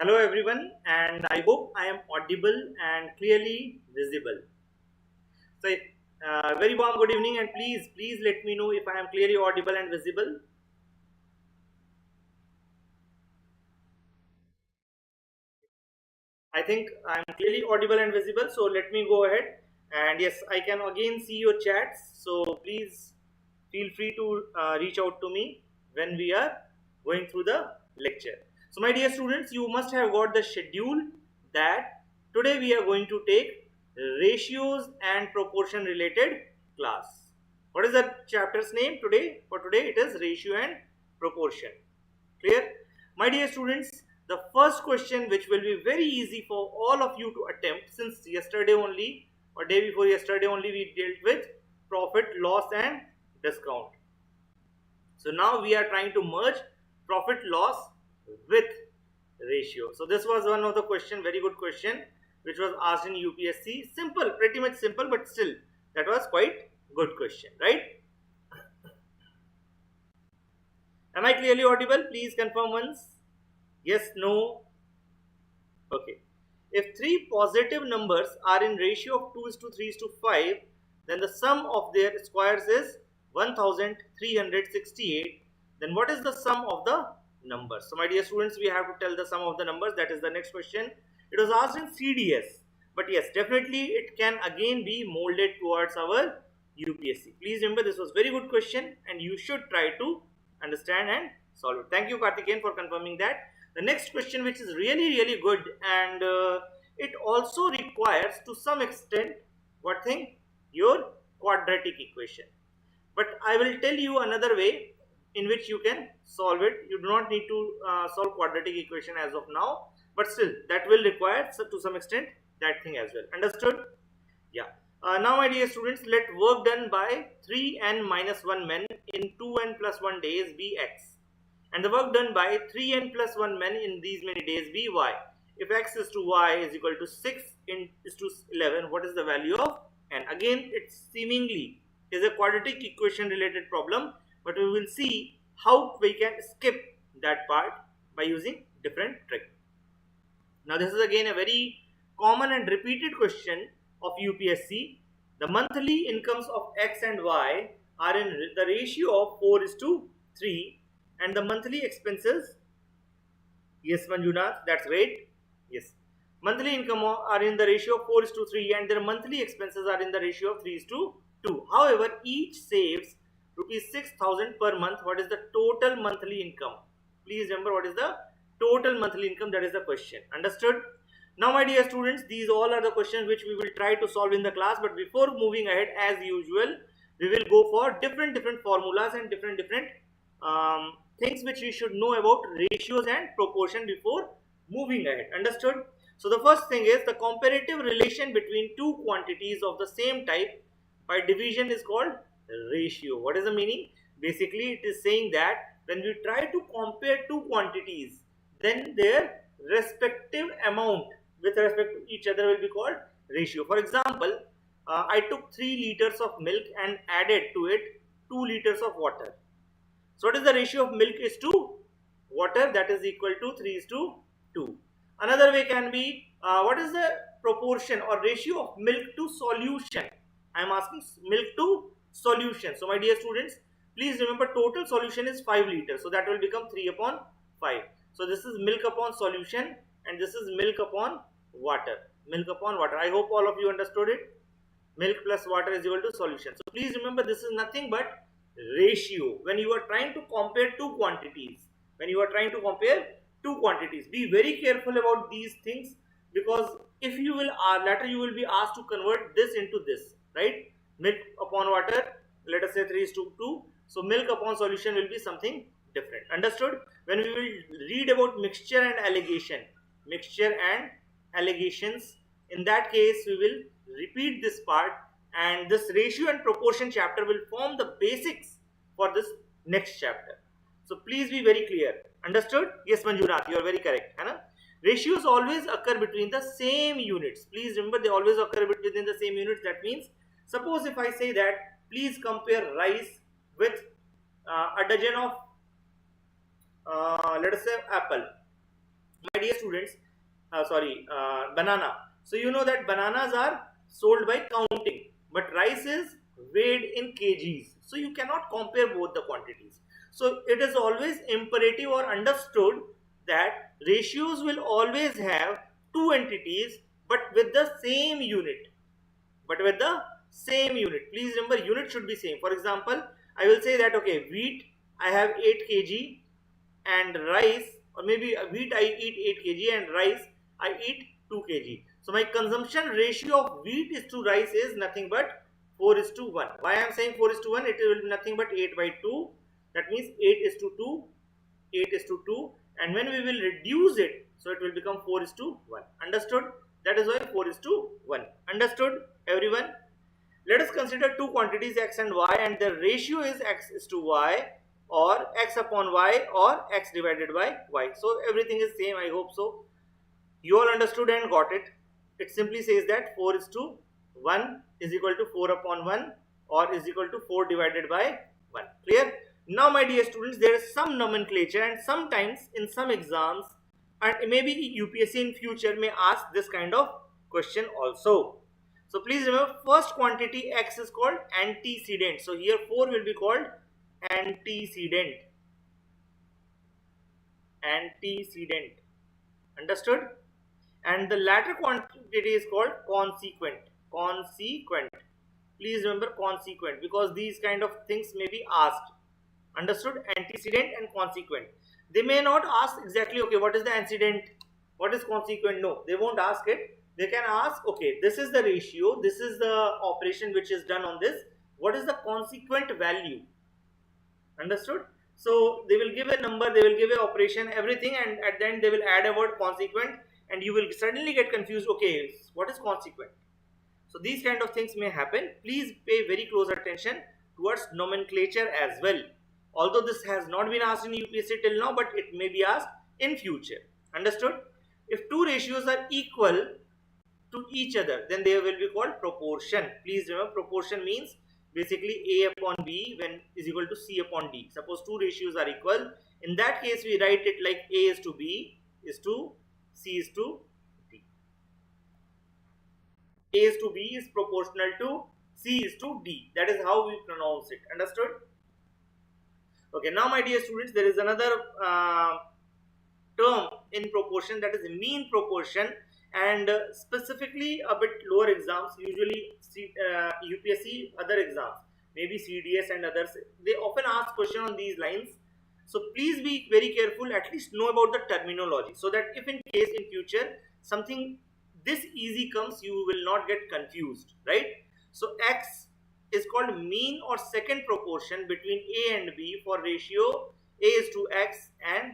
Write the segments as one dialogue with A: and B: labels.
A: Hello everyone, and I hope I am audible and clearly visible. So, very warm good evening, and please let me know if I am clearly audible and visible. I think I am clearly audible and visible, so let me go ahead. And yes, I can again see your chats, so please feel free to reach out to me when we are going through the lecture. So, my dear students, you must have got the schedule that today we are going to take ratios and proportion related class. What is the chapter's name today? For today, it is ratio and proportion. Clear? My dear students, the first question, which will be very easy for all of you to attempt, since yesterday only or day before yesterday only we dealt with profit, loss and discount. So now we are trying to merge profit loss with ratio. So this was one of the question, very good question, which was asked in UPSC. Simple, pretty much simple, but still that was quite good question, right? Am I clearly audible? Please confirm once. Yes, no. Okay. If three positive numbers are in ratio of 2 is to 3 is to 5, then the sum of their squares is 1368. Then what is the sum of the numbers? So my dear students, we have to tell the sum of the numbers. That is the next question. It was asked in CDS. But yes, definitely it can again be molded towards our UPSC. Please remember, this was very good question and you should try to understand and solve it. Thank you, Karthikeyan, for confirming that. The next question, which is really good, and it also requires to some extent what thing? Your quadratic equation. But I will tell you another way in which you can solve it. You do not need to solve quadratic equation as of now, but still that will require to some extent that thing as well. Understood? Yeah. Now my dear students, let work done by 3n minus 1 men in 2n plus 1 days be x, and the work done by 3n plus 1 men in these many days be y. If x is to y is equal to 6 is to 11, what is the value of n? Again, it seemingly is a quadratic equation related problem, but we will see how we can skip that part by using different trick. Now this is again a very common and repeated question of UPSC. The monthly incomes of X and Y are in the ratio of 4 is to 3, and the monthly expenses, yes Manjunath, that's great, yes. Monthly income are in the ratio of 4 is to 3 and their monthly expenses are in the ratio of 3 is to 2. However, each saves rupees 6,000 per month. What is the total monthly income? Please remember, what is the total monthly income? That is the question. Understood? Now my dear students, these all are the questions which we will try to solve in the class, but before moving ahead, as usual, we will go for different formulas and different things which we should know about ratios and proportion before moving ahead. Understood? So the first thing is the comparative relation between two quantities of the same type by division is called ratio. What is the meaning? Basically, it is saying that when we try to compare two quantities, then their respective amount with respect to each other will be called ratio. For example, I took 3 liters of milk and added to it 2 liters of water. So what is the ratio of milk is to water? That is equal to 3 is to 2. Another way can be what is the proportion or ratio of milk to solution? I am asking milk to solution. So my dear students, please remember total solution is 5 liters. So that will become 3 upon 5. So this is milk upon solution and this is milk upon water. Milk upon water. I hope all of you understood it. Milk plus water is equal to solution. So please remember, this is nothing but ratio. When you are trying to compare two quantities, be very careful about these things, because if you will later you will be asked to convert this into this, right? Milk upon water, let us say 3 is to 2. So milk upon solution will be something different. Understood? When we will read about mixture and allegations, in that case we will repeat this part, and this ratio and proportion chapter will form the basics for this next chapter. So please be very clear. Understood? Yes Manjunath, you are very correct. Ratios always occur between the same units. Please remember, they always occur within the same units. That means, suppose if I say that please compare rice with a dozen of let us say apple. My dear students, banana. So you know that bananas are sold by counting, but rice is weighed in kgs. So you cannot compare both the quantities. So it is always imperative or understood that ratios will always have two entities, but with the same unit. But with the same unit. Please remember, unit should be same. For example, I will say that okay, wheat I have 8 kg and rice, or maybe wheat I eat 8 kg and rice I eat 2 kg. So my consumption ratio of wheat is to rice is nothing but 4 is to 1. Why I am saying 4 is to 1? It will be nothing but 8 by 2. That means 8 is to 2, 8 is to 2, and when we will reduce it, so it will become 4 is to 1. Understood? That is why 4 is to 1. Understood, everyone? Let us consider two quantities x and y, and the ratio is x is to y, or x upon y, or x divided by y. So everything is same, I hope so. You all understood and got it. It simply says that 4 is to 1 is equal to 4 upon 1, or is equal to 4 divided by 1. Clear? Now my dear students, there is some nomenclature, and sometimes in some exams, and maybe UPSC in future may ask this kind of question also. So please remember, first quantity x is called antecedent. So here 4 will be called antecedent. Antecedent. Understood? And the latter quantity is called consequent. Consequent. Please remember consequent, because these kind of things may be asked. Understood? Antecedent and consequent. They may not ask exactly, okay, what is the antecedent? What is consequent? No, they won't ask it. They can ask, okay, this is the ratio, this is the operation which is done on this. What is the consequent value? Understood? So they will give a number, they will give an operation, everything, and at the end they will add a word consequent, and you will suddenly get confused. Okay, what is consequent? So these kind of things may happen. Please pay very close attention towards nomenclature as well. Although this has not been asked in UPSC till now, but it may be asked in future. Understood? If two ratios are equal to each other, then they will be called proportion. Please remember, proportion means basically A upon B when is equal to C upon D. Suppose two ratios are equal. In that case, we write it like A is to B is to C is to D. A is to B is proportional to C is to D. That is how we pronounce it. Understood? Okay, now my dear students, there is another term in proportion, that is mean proportion, and specifically a bit lower exams, usually UPSC, other exams, maybe CDS and others, they often ask question on these lines. So please be very careful, at least know about the terminology, so that if in case in future something this easy comes, you will not get confused, right? So X is called mean or second proportion between A and B for ratio A is to X and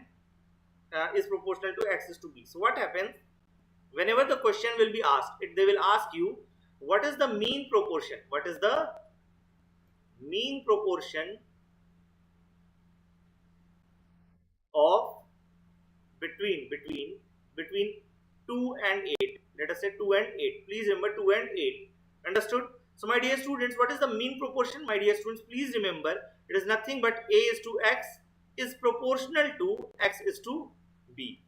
A: is proportional to X is to B. So what happens? Whenever the question will be asked, they will ask you, what is the mean proportion? What is the mean proportion of between 2 and 8? Let us say 2 and 8. Please remember 2 and 8. Understood? So my dear students, what is the mean proportion? My dear students, please remember, it is nothing but A is to X is proportional to X is to B,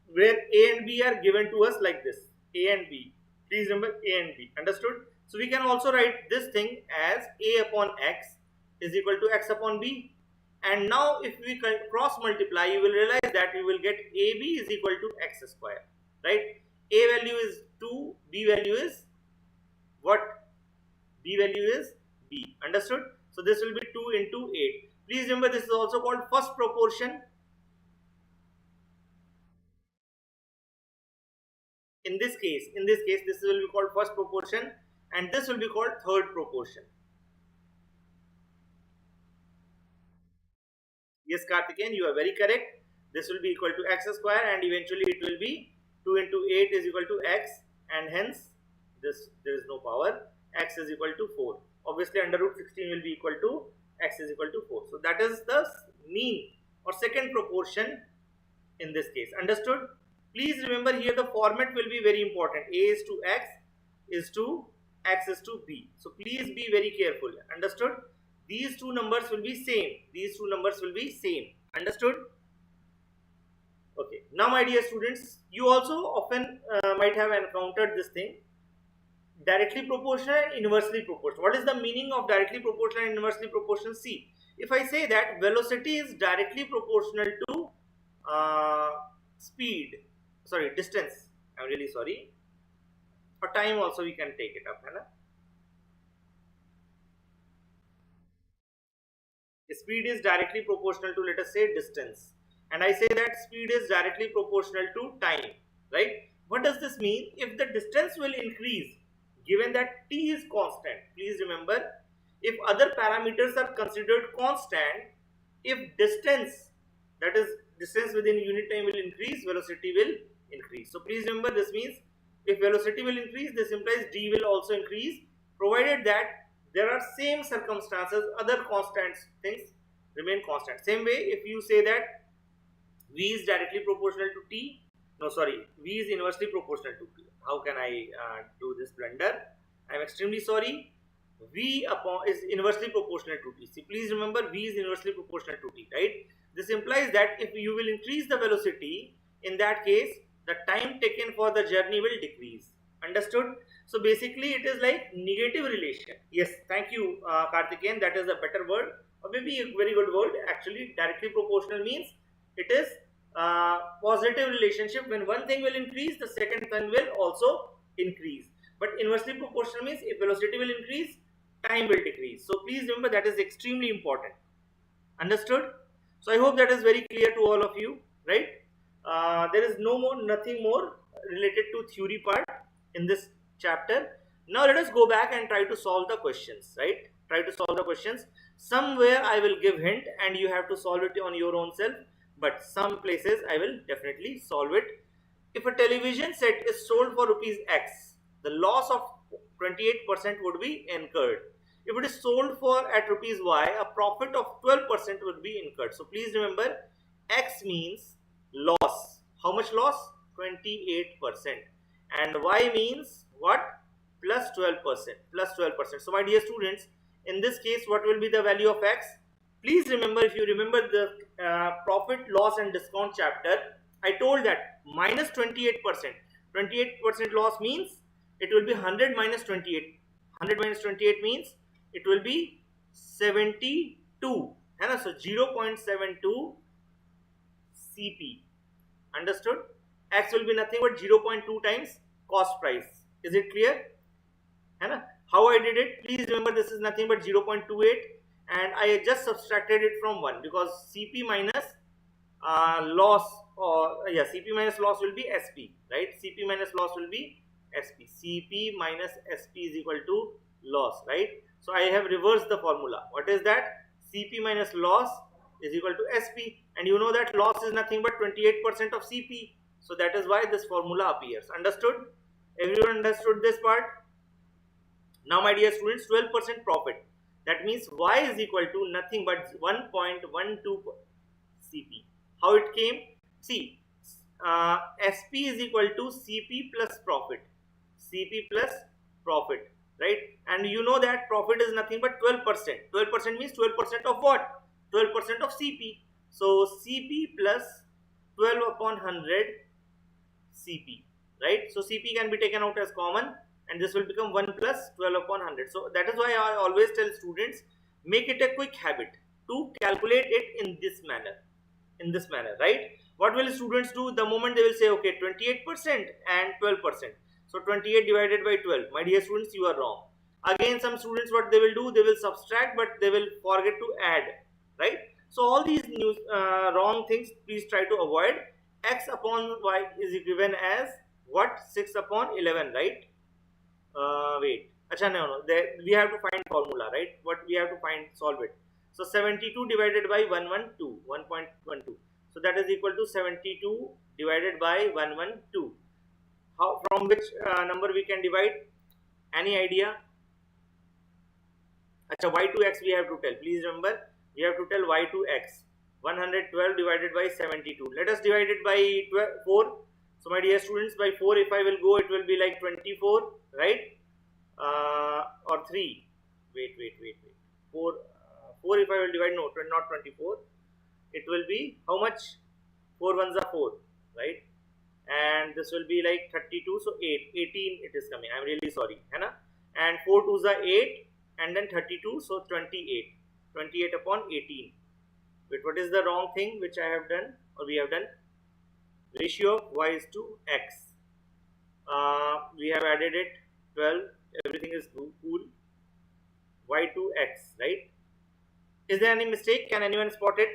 A: where A and B are given to us like this, A and B. Please remember A and B. Understood? So we can also write this thing as A upon X is equal to X upon B. And now if we cross multiply, you will realize that we will get AB is equal to X square, right? A value is 2, B value is what? B value is B. Understood? So this will be 2 into 8. Please remember, this is also called first proportion. In this case, this will be called first proportion, and this will be called third proportion. Yes, Karthikeyan, you are very correct. This will be equal to X square, and eventually it will be 2 into 8 is equal to X, and hence this there is no power. X is equal to 4. Obviously, under root 16 will be equal to X is equal to 4. So that is the mean or second proportion in this case. Understood? Please remember, here the format will be very important. A is to X is to X is to B. So please be very careful. Understood? These two numbers will be same. These two numbers will be same. Understood? Okay, now my dear students, you also often might have encountered this thing, directly proportional and inversely proportional. What is the meaning of directly proportional and inversely proportional? See, if I say that velocity is directly proportional to uh, speed, sorry, distance, I'm really sorry, for time also we can take it up, है ना? Speed is directly proportional to, let us say, distance, and I say that speed is directly proportional to time, right? What does this mean? If the distance will increase, given that t is constant, please remember, if other parameters are considered constant, if distance, that is distance within unit time, will increase, velocity will increase. So please remember, this means if velocity will increase, this implies d will also increase, provided that there are same circumstances, other constant things remain constant. Same way, if you say that v is directly proportional to t, no sorry, v is inversely proportional to t. How can I do this blunder? I am extremely sorry. V upon is inversely proportional to t. See, please remember, v is inversely proportional to t, right? This implies that if you will increase the velocity, in that case the time taken for the journey will decrease. Understood? So basically it is like negative relation. Yes, thank you, Karthikeyan, that is a better word, or maybe a very good word. Actually, directly proportional means it is positive relationship. When one thing will increase, the second thing will also increase. But inversely proportional means if velocity will increase, time will decrease. So please remember, that is extremely important. Understood? So I hope that is very clear to all of you, right? There is nothing more related to theory part in this chapter. Now let us go back and try to solve the questions, right? Try to solve the questions. Somewhere I will give hint and you have to solve it on your own self, but some places I will definitely solve it. If a television set is sold for rupees X, the loss of 28% would be incurred. If it is sold for at rupees Y, a profit of 12% would be incurred. So please remember, X means loss. How much loss? 28%. And Y means what? Plus 12%. Plus 12%. So my dear students, in this case, what will be the value of X? Please remember, if you remember the profit, loss and discount chapter, I told that minus 28%. 28% loss means it will be 100 minus 28. 100 minus 28 means it will be 72. So 0.72 CP. Understood? X will be nothing but 0.2 times cost price. Is it clear? How I did it? Please remember, this is nothing but 0.28 and I just subtracted it from 1 because CP minus loss, or CP minus loss will be SP, right? CP minus loss will be SP. CP minus SP is equal to loss, right? So I have reversed the formula. What is that? CP minus loss is equal to SP, and you know that loss is nothing but 28% of CP. So that is why this formula appears. Understood? Everyone understood this part? Now my dear students, 12% profit. That means Y is equal to nothing but 1.12 CP. How it came? See, SP is equal to CP plus profit. CP plus profit, right? And you know that profit is nothing but 12%. 12% means 12% of what? 12% of CP. So CP plus 12 upon 100 CP, right? So CP can be taken out as common and this will become 1 plus 12 upon 100. So that is why I always tell students, make it a quick habit to calculate it in this manner, right? What will students do the moment they will say, okay, 28% and 12%? So 28 divided by 12. My dear students, you are wrong. Again, some students, what they will do, they will subtract, but they will forget to add, right? So all these wrong things, please try to avoid. X upon Y is given as what? 6 upon 11, right? Wait. Acha, no. We have to find formula, right? What we have to find, solve it. So 72 divided by 112, 1.12. So that is equal to 72 divided by 112. How, from which number we can divide? Any idea? Acha, y to x we have to tell. Please remember, we have to tell y to x. 112 divided by 72. Let us divide it by 4. So my dear students, by 4 if I will go, it will be like 24, right? Or 3. Wait. 4 if I will divide, no, not 24. It will be how much? 4 ones are 4, right? And this will be like 32, so 8, 18 it is coming. I'm really sorry, है ना? And 4 twos are 8, and then 32, so 28. 28 upon 18. Wait, what is the wrong thing which I have done, or we have done? Ratio of y is to x. We have added it 12. Everything is cool. Y to x, right? Is there any mistake? Can anyone spot it?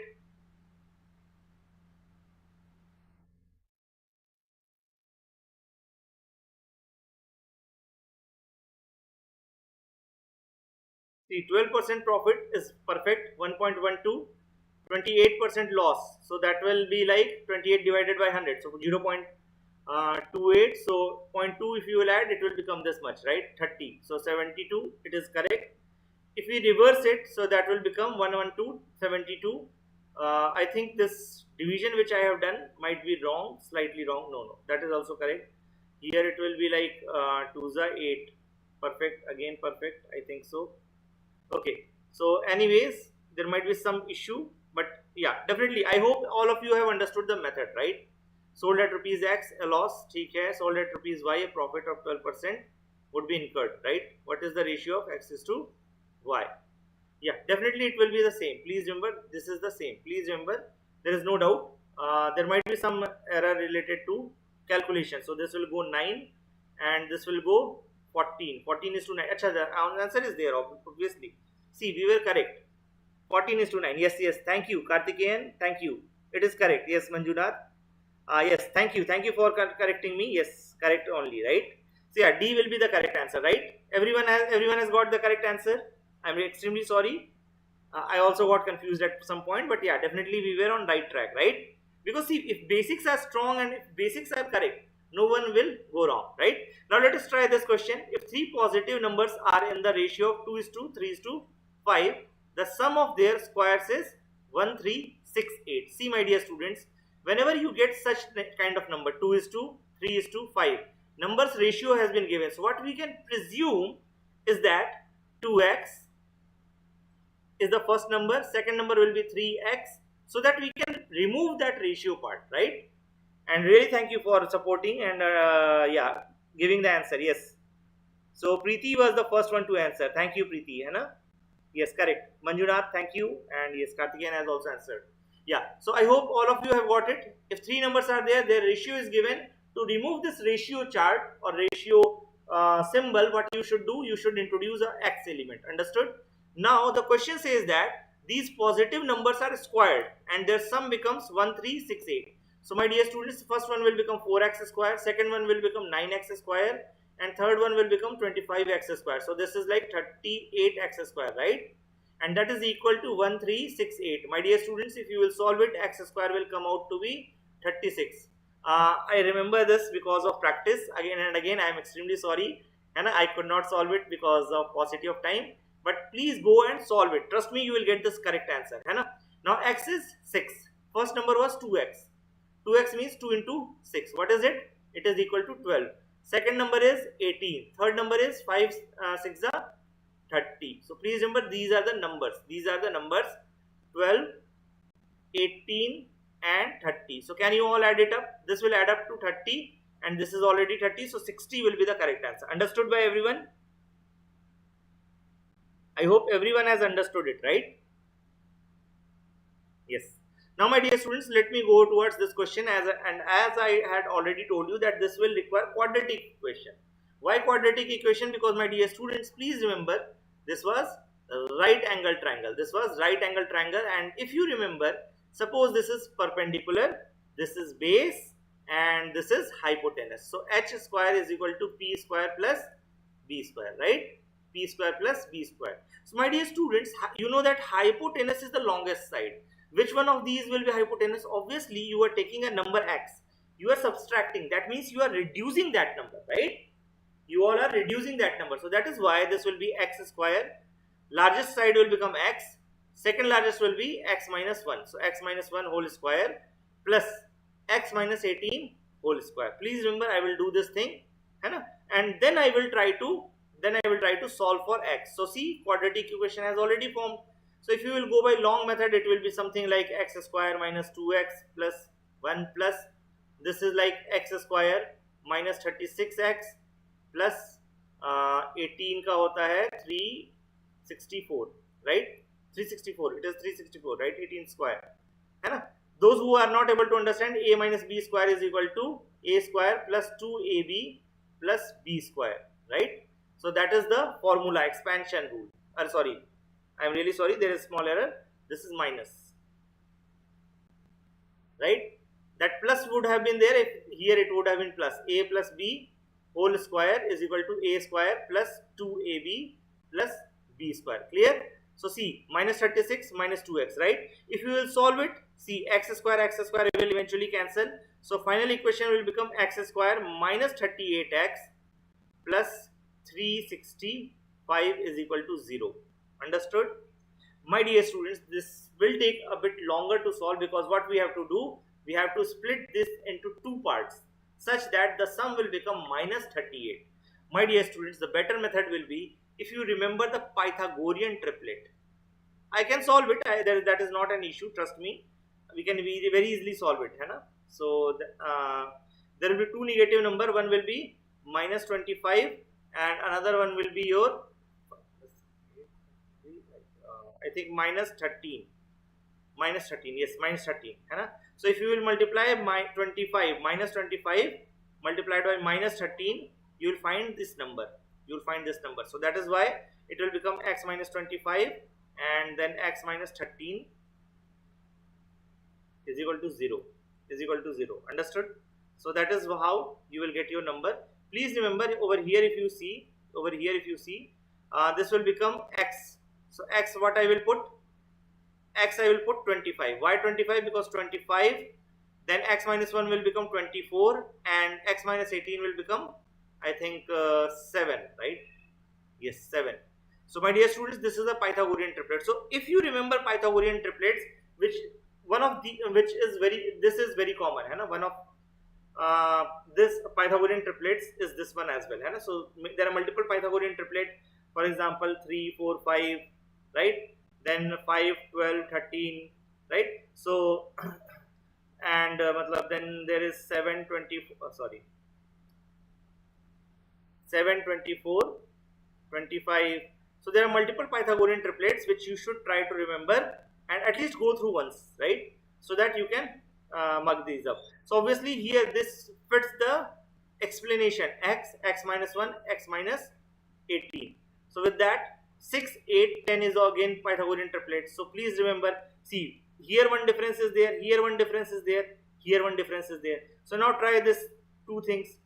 A: See, 12% profit is perfect. 1.12. 28% loss, so that will be like 28 divided by 100, so 0.28. So 0.2 if you will add, it will become this much, right? 30. So 72, it is correct. If we reverse it, so that will become 112, 72. I think this division which I have done might be wrong, slightly wrong. No, that is also correct. Here it will be like 2s are 8. Perfect, again perfect, I think so. Okay, so anyways, there might be some issue, but yeah, definitely I hope all of you have understood the method, right? Sold at rupees x, a loss, ठीक है. Sold at rupees y, a profit of 12% would be incurred, right? What is the ratio of x is to y? Yeah, definitely it will be the same. Please remember, this is the same. Please remember, there is no doubt. There might be some error related to calculation. So this will go 9 and this will go 14. 14 is to 9. Achha, the answer is there, obviously. See, we were correct. 14 is to 9. Yes. Thank you, Karthikeyan. Thank you. It is correct. Yes, Manjunath. Yes, thank you. Thank you for correcting me. Yes, correct only, right? So yeah, D will be the correct answer, right? Everyone has got the correct answer. I'm extremely sorry. I also got confused at some point, but yeah, definitely we were on right track, right? Because see, if basics are strong and if basics are correct, no one will go wrong, right? Now let us try this question. If three positive numbers are in the ratio of 2 is to 3 is to 5, the sum of their squares is 1, 3, 6, 8. See, my dear students, whenever you get such kind of number, 2 is to 3 is to 5, numbers ratio has been given. So what we can presume is that 2x is the first number, second number will be 3x, so that we can remove that ratio part, right? And really thank you for supporting and yeah, giving the answer. Yes, so Preeti was the first one to answer. Thank you, Preeti, है ना? Yes, correct. Manjunath, thank you. And yes, Karthikeyan has also answered. Yeah, so I hope all of you have got it. If three numbers are there, their ratio is given. To remove this ratio chart or ratio symbol, what you should do, you should introduce a x element. Understood? Now the question says that these positive numbers are squared and their sum becomes 1, 3, 6, 8. So my dear students, first one will become 4x square, second one will become 9x square, and third one will become 25x square. So this is like 38x square, right? And that is equal to 1368. My dear students, if you will solve it, x square will come out to be 36. I remember this because of practice again and again. I am extremely sorry, and I could not solve it because of paucity of time. But please go and solve it. Trust me, you will get this correct answer. है ना? Now x is 6. First number was 2x. 2x means 2 into 6. What is it? It is equal to 12. Second number is 18. Third number is 5, 6 are 30. So please remember, these are the numbers. These are the numbers 12, 18 and 30. So can you all add it up? This will add up to 30 and this is already 30. So 60 will be the correct answer. Understood by everyone? I hope everyone has understood it, right? Yes. Now my dear students, let me go towards this question as I had already told you that this will require quadratic equation. Why quadratic equation? Because my dear students, please remember, this was right angle triangle. This was right angle triangle, and if you remember, suppose this is perpendicular, this is base and this is hypotenuse. So h square is equal to p square plus b square, right? P square plus b square. So my dear students, you know that hypotenuse is the longest side. Which one of these will be hypotenuse? Obviously, you are taking a number x. You are subtracting. That means you are reducing that number, right? You all are reducing that number. So that is why this will be x square. Largest side will become x. Second largest will be x minus 1. So x minus 1 whole square plus x minus 18 whole square. Please remember, I will do this thing, and then I will try to solve for x. So see, quadratic equation has already formed. So if you will go by long method, it will be something like x square minus 2x plus 1 plus, this is like x square minus 36x plus 18 का होता है 364, right? 364, it is 364, right? 18 square, है ना? Those who are not able to understand, a minus b square is equal to a square plus 2ab plus b square, right? So that is the formula, expansion rule. Sorry, I am really sorry, there is small error. This is minus, right? That plus would have been there if here it would have been plus. A plus b whole square is equal to a square plus 2ab plus b square. Clear? So see, minus 36 minus 2x, right? If you will solve it, see, x square will eventually cancel. So final equation will become x square minus 38x plus 365 is equal to 0. Understood? My dear students, this will take a bit longer to solve, because what we have to do, we have to split this into two parts such that the sum will become minus 38. My dear students, the better method will be, if you remember the Pythagorean triplet. I can solve it, that is not an issue, trust me. We can very easily solve it, hai na? So there will be two negative number, one will be minus 25 and another one will be your I think minus 13, yes, minus 13, hai na? So if you will multiply minus 25 multiplied by minus 13, you will find this number, so that is why it will become x minus 25 and then x minus 13 is equal to 0, understood? So that is how you will get your number. Please remember, over here if you see, this will become x. So x, what I will put? X I will put 25. Why 25? Because 25, then x minus 1 will become 24 and x minus 18 will become, I think 7, right? Yes, 7. So my dear students, this is a Pythagorean triplet. So if you remember Pythagorean triplets, this is very common, hai na? One of this Pythagorean triplets is this one as well, hai na? So there are multiple Pythagorean triplets, for example 3, 4, 5, right? Then 5, 12, 13, right? So and then there is 7, 24, 25. So there are multiple Pythagorean triplets which you should try to remember and at least go through once, right? So that you can mug these up. So obviously here this fits the explanation, x minus 1, x minus 18. So with that, 6, 8, 10 is again Pythagorean triplet. So please remember, see, here one difference is there, here one difference is there, here one difference is there. So now try this two things,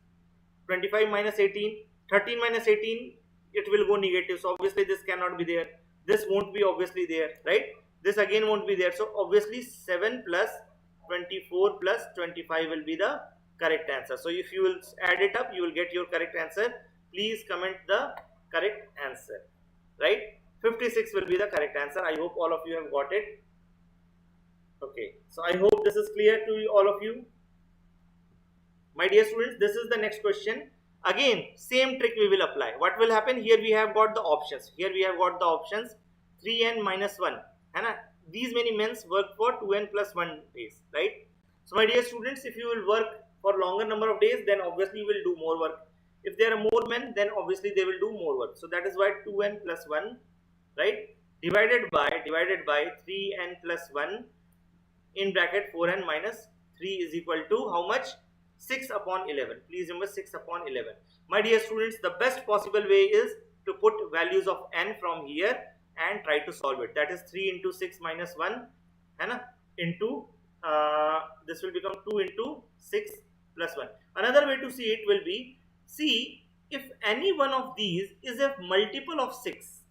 A: 25 minus 18, 13 minus 18, it will go negative. So obviously this cannot be there. This won't be obviously there, right? This again won't be there. So obviously 7 plus 24 plus 25 will be the correct answer. So if you will add it up, you will get your correct answer. Please comment the correct answer, right? 56 will be the correct answer. I hope all of you have got it. Okay, so I hope this is clear to all of you. My dear students, this is the next question. Again, same trick we will apply. What will happen? Here we have got the options. 3n minus 1. And these many men's work for 2n plus 1 days, right? So my dear students, if you will work for longer number of days, then obviously you will do more work. If there are more men, then obviously they will do more work. So that is why 2n plus 1, right? Divided by 3n plus 1 in bracket 4n minus 3 is equal to how much? 6 upon 11. Please remember 6 upon 11. My dear students, the best possible way is to put values of n from here and try to solve it. That is 3 into 6 minus 1 and into this will become 2 into 6 plus 1. Another way to see it will be, see if any one of these is a multiple of 6.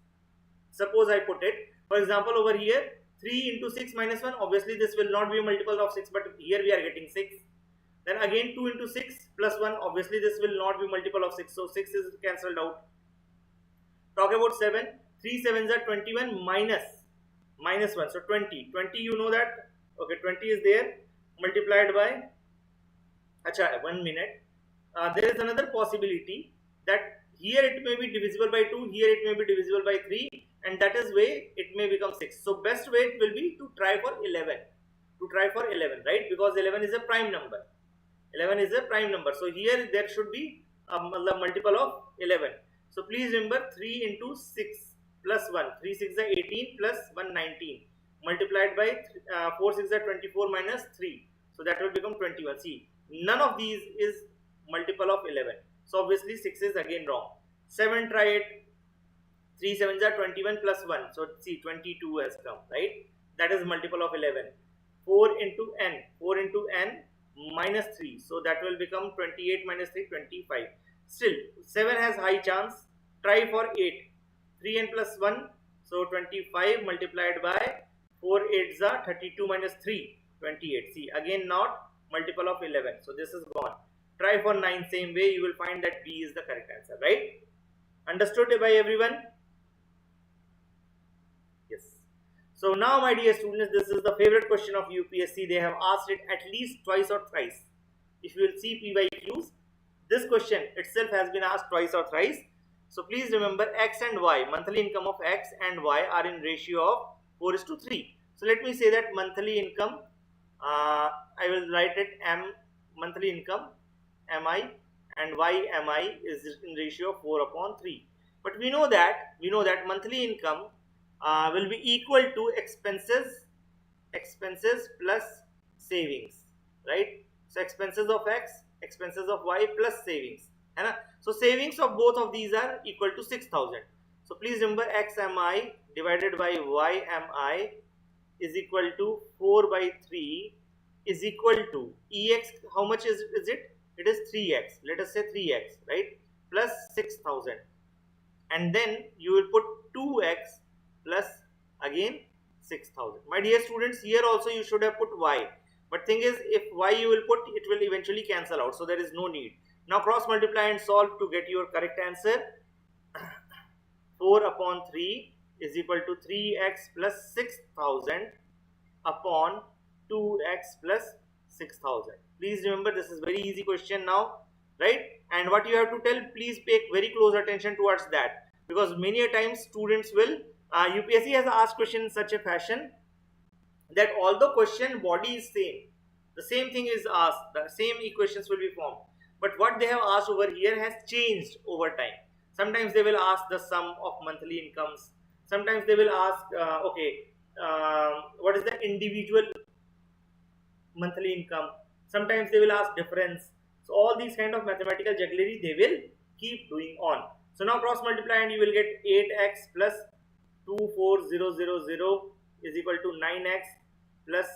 A: Suppose I put it, for example, over here 3 into 6 minus 1, obviously this will not be a multiple of 6, but here we are getting 6. Then again 2 into 6 plus 1, obviously this will not be multiple of 6, so 6 is cancelled out. Talk about 7, 3 7s are 21 minus 1, so 20 you know that, okay, 20 is there, multiplied by, acha, 1 minute, there is another possibility that here it may be divisible by 2, here it may be divisible by 3, and that is way it may become 6. So best way it will be to try for 11. to try for 11, right? Because 11 is a prime number. 11 is a prime number. So here there should be a multiple of 11. So please remember 3 into 6 plus 1. 3 6 are 18 plus 1 19. Multiplied by 4 6 are 24 minus 3. So that will become 21. See, none of these is multiple of 11. So obviously 6 is again wrong. 7, try it. 3 7s are 21 plus 1. So see, 22 has come, right? That is multiple of 11. 4 into n. 4 into n minus 3. So that will become 28 minus 3, 25. Still, 7 has high chance. Try for 8. 3n plus 1. So 25 multiplied by 4 8s are 32 minus 3, 28. See, again not multiple of 11. So this is gone. Try for 9. Same way, you will find that B is the correct answer, right? Understood by everyone? Yes. So now, my dear students, this is the favorite question of UPSC. They have asked it at least twice or thrice. If you will see PYQs, this question itself has been asked twice or thrice. So please remember, X and Y, monthly income of X and Y are in ratio of 4:3. So let me say that monthly income, I will write it M, monthly income MI, and Y MI is in ratio of 4/3. But we know that monthly income will be equal to expenses plus savings, right? So expenses of X, expenses of Y plus savings, है so savings of both of these are equal to 6,000. So please remember, XMI divided by YMI is equal to 4/3 is equal to EX. How much is it? It is 3x. Let us say 3x, right? Plus 6,000, and then you will put 2x plus again 6,000. My dear students, here also you should have put y, but thing is, if y you will put, it will eventually cancel out, so there is no need. Now cross multiply and solve to get your correct answer. 4/3 is equal to 3x plus 6,000 upon 2x plus 6,000. Please remember, this is very easy question now, right? And what you have to tell, please pay very close attention towards that, because many a times students will UPSC has asked question in such a fashion that although question body is same, the same thing is asked, the same equations will be formed, but what they have asked over here has changed over time. Sometimes they will ask the sum of monthly incomes. Sometimes they will ask, what is the individual monthly income. Sometimes they will ask difference. So all these kind of mathematical jugglery they will keep doing on. So now cross multiply and you will get 8x plus 24000 is equal to 9x plus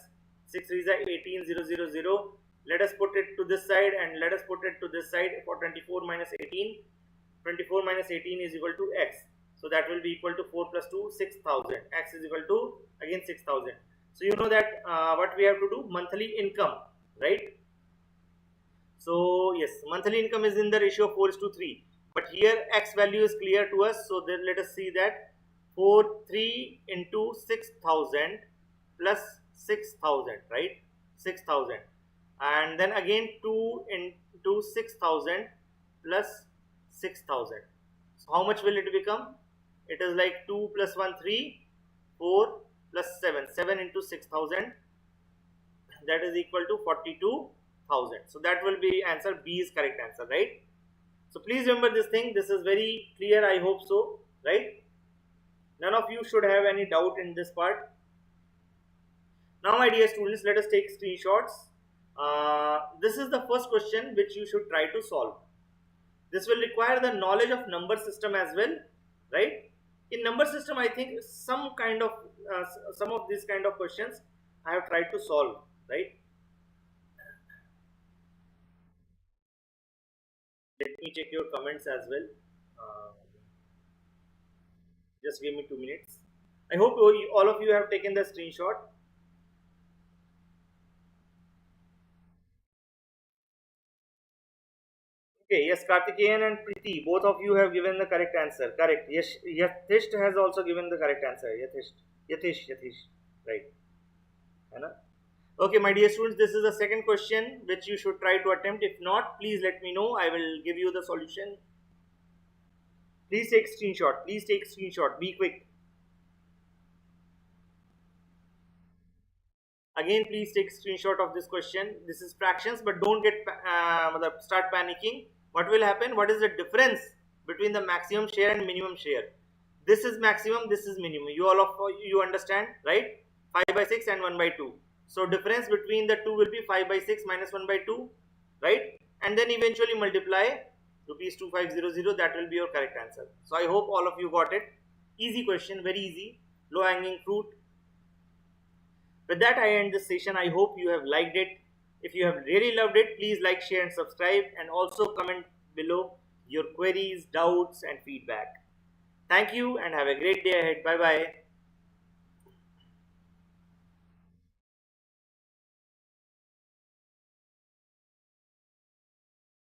A: 6 is 18000. Let us put it to this side and let us put it to this side for 24 minus 18. 24 minus 18 is equal to x. So that will be equal to 4 plus 2, 6,000. X is equal to again 6,000. So you know that what we have to do, monthly income, right? So yes, monthly income is in the ratio of 4:3. But here x value is clear to us. So then let us see that 3 into 6,000 plus 6,000, right? 6,000. And then again 2 into 6,000 plus 6,000. So how much will it become? It is like 2 plus 1, 3, 4 plus 7. 7 into 6,000, that is equal to 42,000. So that will be answer. B is correct answer, right? So please remember this thing. This is very clear. I hope so, right? None of you should have any doubt in this part. Now, my dear students, let us take screenshots. This is the first question which you should try to solve. This will require the knowledge of number system as well, right? In number system, I think some of these kind of questions I have tried to solve, right? Let me check your comments as well. Just give me 2 minutes. I hope all of you have taken the screenshot. Okay, yes, Karthikeyan and Preeti, both of you have given the correct answer. Correct. Yes, Yathish has also given the correct answer. Yathish, right. Okay, my dear students, this is the second question which you should try to attempt. If not, please let me know. I will give you the solution. Please take screenshot. Please take screenshot. Be quick. Again, please take screenshot of this question. This is fractions, but don't get start panicking. What will happen? What is the difference between the maximum share and minimum share? This is maximum, this is minimum. You all of you understand, right? 5 by 6 and 1 by 2. So difference between the two will be 5 by 6 minus 1 by 2, right? And then eventually multiply rupees 2500. That will be your correct answer. So I hope all of you got it. Easy question, very easy, low hanging fruit. With that, I end this session. I hope you have liked it. If you have really loved it, please like, share, and subscribe, and also comment below your queries, doubts, and feedback. Thank you, and have a great day ahead. Bye bye.